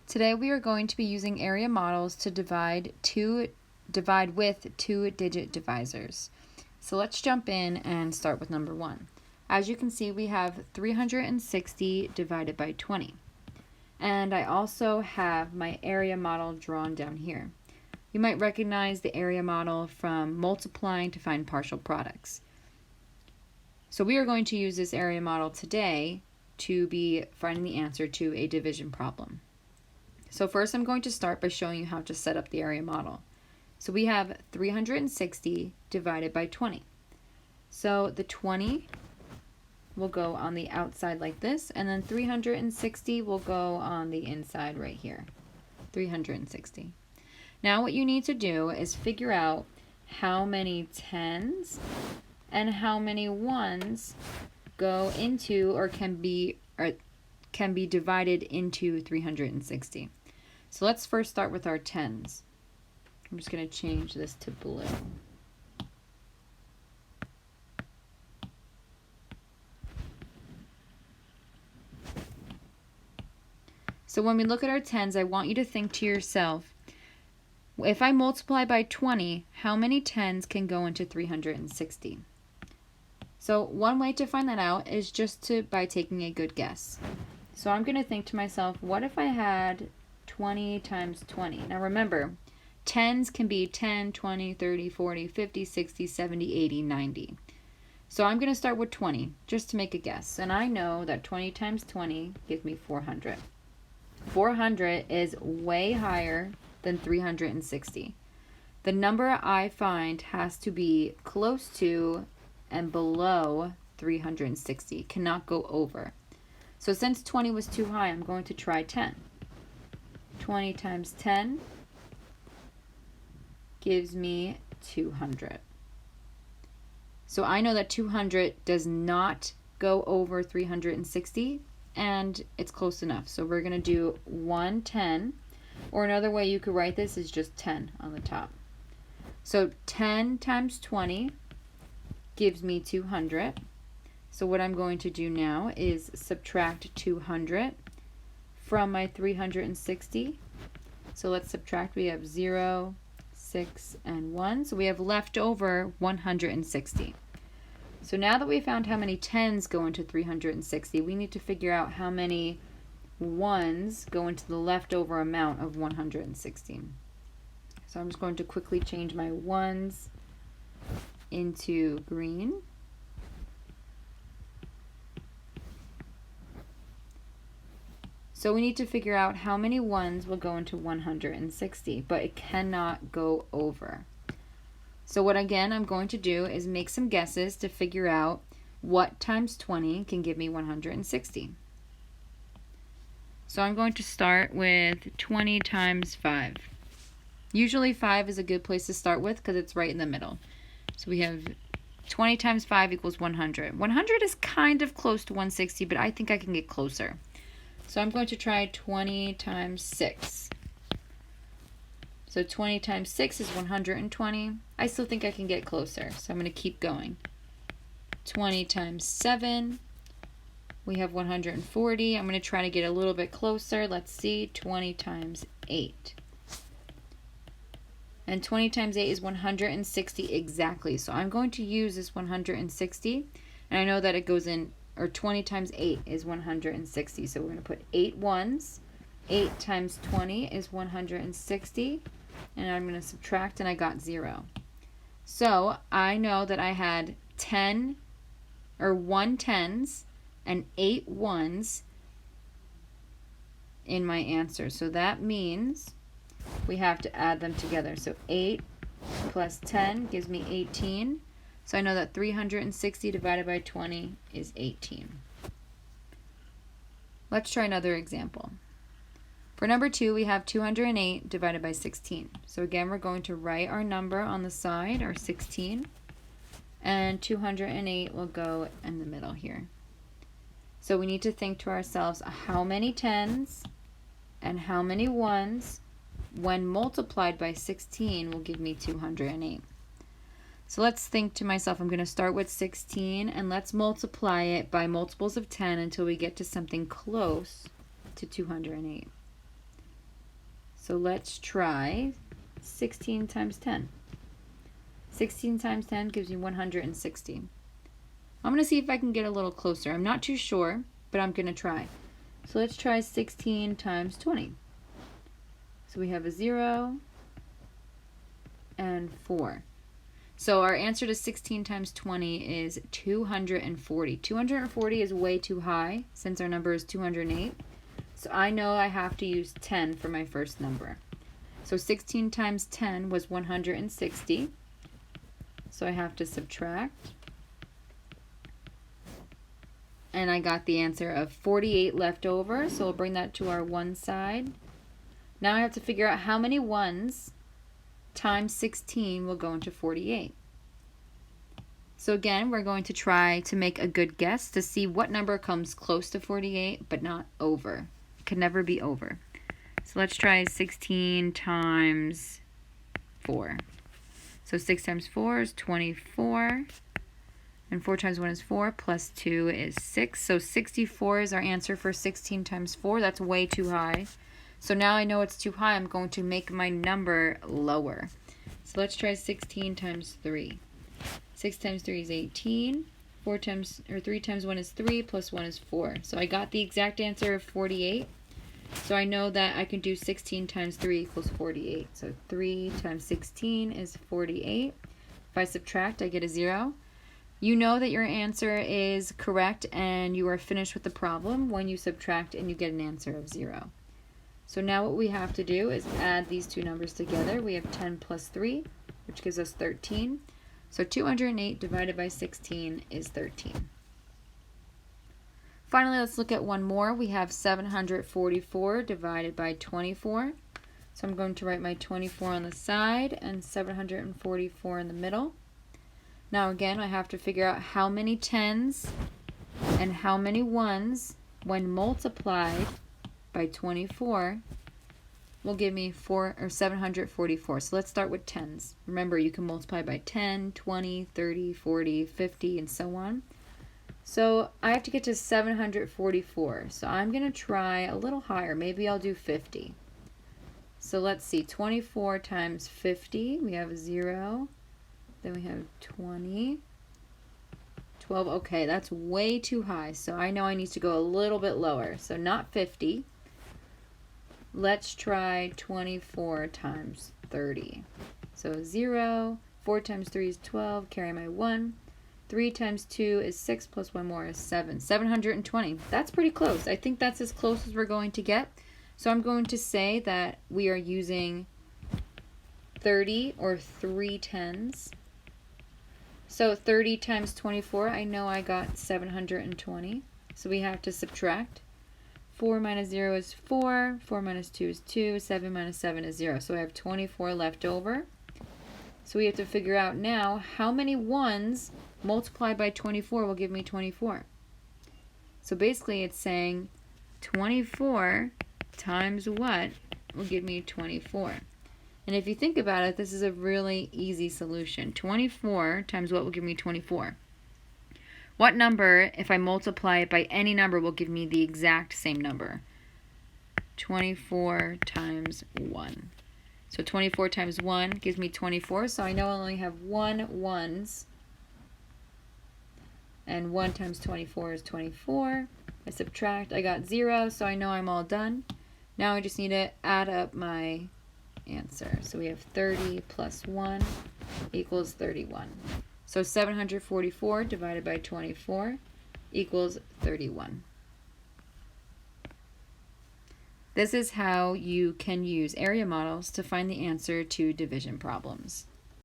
Today we are going to be using area models to divide with two-digit divisors. So let's jump in and start with number 1. As you can see, we have 360 divided by 20. And I also have my area model drawn down here. You might recognize the area model from multiplying to find partial products. So we are going to use this area model today to be finding the answer to a division problem. So first I'm going to start by showing you how to set up the area model. So we have 360 divided by 20. So the 20 will go on the outside like this, and then 360 will go on the inside right here. 360. Now what you need to do is figure out how many 10s and how many 1s go into or can be divided into 360. So let's first start with our 10s. I'm just going to change this to blue. So when we look at our 10s, I want you to think to yourself, if I multiply by 20, how many 10s can go into 360? So one way to find that out is just by taking a good guess. So I'm going to think to myself, what if I had 20 times 20? Now remember, 10s can be 10, 20, 30, 40, 50, 60, 70, 80, 90. So I'm going to start with 20 just to make a guess. And I know that 20 times 20 gives me 400. 400 is way higher than 360. The number I find has to be close to and below 360. Cannot go over. So since 20 was too high, I'm going to try 10. 20 times 10 gives me 200. So I know that 200 does not go over 360, and it's close enough. So we're going to do 110, or another way you could write this is just 10 on the top. So 10 times 20 gives me 200. So what I'm going to do now is subtract 200 from my 360. So let's subtract. We have 0, 6, and 1. So we have left over 160. So now that we found how many 10s go into 360, we need to figure out how many 1s go into the leftover amount of 160. So I'm just going to quickly change my 1s into green. So we need to figure out how many 1s will go into 160, but it cannot go over. So what again I'm going to do is make some guesses to figure out what times 20 can give me 160. So I'm going to start with 20 times 5. Usually 5 is a good place to start with because it's right in the middle. So we have 20 times 5 equals 100. 100 is kind of close to 160, but I think I can get closer. So I'm going to try 20 times 6. So 20 times 6 is 120. I still think I can get closer, so I'm going to keep going. 20 times 7, we have 140. I'm going to try to get a little bit closer. Let's see, 20 times 8. And 20 times 8 is 160 exactly. So I'm going to use this 160, and I know that it goes in, or 20 times 8 is 160. So we're going to put 8 1s. 8 times 20 is 160. And I'm going to subtract, and I got 0. So I know that I had 1 10s and 8 1s in my answer. So that means we have to add them together. So 8 plus 10 gives me 18. So I know that 360 divided by 20 is 18. Let's try another example. For number 2, we have 208 divided by 16. So again, we're going to write our number on the side, our 16, and 208 will go in the middle here. So we need to think to ourselves how many 10s and how many 1s when multiplied by 16 will give me 208. So let's think to myself, I'm going to start with 16 and let's multiply it by multiples of 10 until we get to something close to 208. So let's try 16 times 10. 16 times 10 gives you 160. I'm going to see if I can get a little closer. I'm not too sure, but I'm going to try. So let's try 16 times 20. So we have a 0 and 4. So our answer to 16 times 20 is 240. 240 is way too high since our number is 208. So I know I have to use 10 for my first number. So 16 times 10 was 160. So I have to subtract. And I got the answer of 48 left over, so we'll bring that to our one side. Now I have to figure out how many ones times 16 will go into 48. So again, we're going to try to make a good guess to see what number comes close to 48, but not over. It can never be over. So let's try 16 times 4. So 6 times 4 is 24. And 4 times 1 is 4, plus 2 is 6. So 64 is our answer for 16 times 4. That's way too high. So now I know it's too high. I'm going to make my number lower. So let's try 16 times 3. 6 times 3 is 18. 3 times 1 is 3, plus 1 is 4. So I got the exact answer of 48. So I know that I can do 16 times 3 equals 48. So 3 times 16 is 48. If I subtract, I get a 0. You know that your answer is correct and you are finished with the problem when you subtract and you get an answer of 0. So now what we have to do is add these two numbers together. We have 10 plus 3, which gives us 13. So 208 divided by 16 is 13. Finally, let's look at one more. We have 744 divided by 24. So I'm going to write my 24 on the side and 744 in the middle. Now again, I have to figure out how many 10s and how many 1s when multiplied by 24 will give me 744. So let's start with 10s. Remember, you can multiply by 10, 20, 30, 40, 50, and so on. So I have to get to 744. So I'm going to try a little higher. Maybe I'll do 50. So let's see. 24 times 50, we have a 0. Then we have 20, 12. Okay, that's way too high. So I know I need to go a little bit lower. So not 50. Let's try 24 times 30. So 0, 4 times 3 is 12, carry my 1. 3 times 2 is 6, plus 1 more is 7. 720. That's pretty close. I think that's as close as we're going to get. So I'm going to say that we are using 30 or 3 10s. So 30 times 24, I know I got 720. So we have to subtract. 4 minus 0 is 4. 4 minus 2 is 2. 7 minus 7 is 0. So I have 24 left over. So we have to figure out now how many 1s multiplied by 24 will give me 24. So basically it's saying 24 times what will give me 24. And if you think about it, this is a really easy solution. 24 times what will give me 24? What number, if I multiply it by any number, will give me the exact same number? 24 times 1. So 24 times 1 gives me 24. So I know I only have 1 1s. And 1 times 24 is 24. I subtract. I got 0, so I know I'm all done. Now I just need to add up my answer. So we have 30 plus 1 equals 31. So 744 divided by 24 equals 31. This is how you can use area models to find the answer to division problems.